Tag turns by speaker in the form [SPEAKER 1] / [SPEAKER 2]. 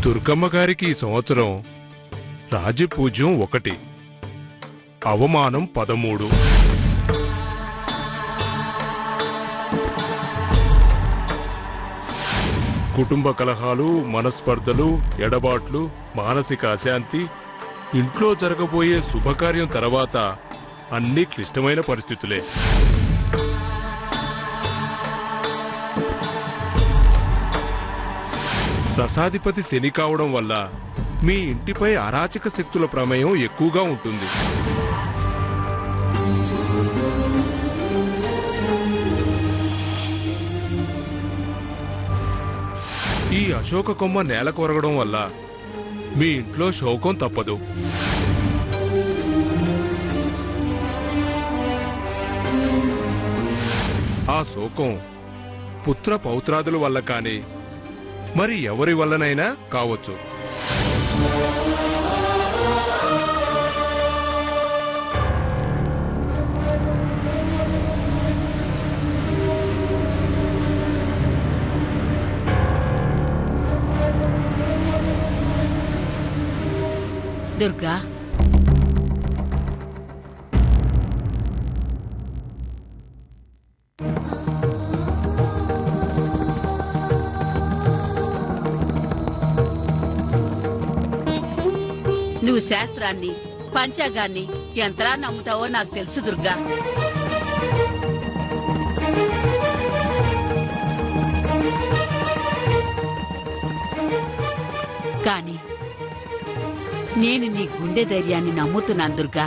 [SPEAKER 1] దుర్గమ్మ గారికి ఈ సంవత్సరం రాజపూజ్యం 1, అవమానం 13. కుటుంబ కలహాలు, మనస్పర్ధలు, ఎడబాట్లు, మానసిక అశాంతి, ఇంట్లో జరగబోయే శుభకార్యం తర్వాత అన్ని క్లిష్టమైన పరిస్థితులే. దశాధిపతి శని కావడం వల్ల మీ ఇంటిపై అరాచక శక్తుల ప్రమేయం ఎక్కువగా ఉంటుంది. ఈ అశోక కొమ్మ నేల కొరగడం వల్ల మీ ఇంట్లో శోకం తప్పదు. ఆ శోకం పుత్ర పౌత్రాదుల వల్ల కానీ మరి ఎవరి వల్లనైనా కావచ్చు.
[SPEAKER 2] దుర్గా, నువ్వు శాస్త్రాన్ని, పంచాంగాన్ని ఎంతలా నమ్ముతావో నాకు తెలుసు దుర్గా. కానీ నేను నీ గుండె ధైర్యాన్ని నమ్ముతున్నాను దుర్గా.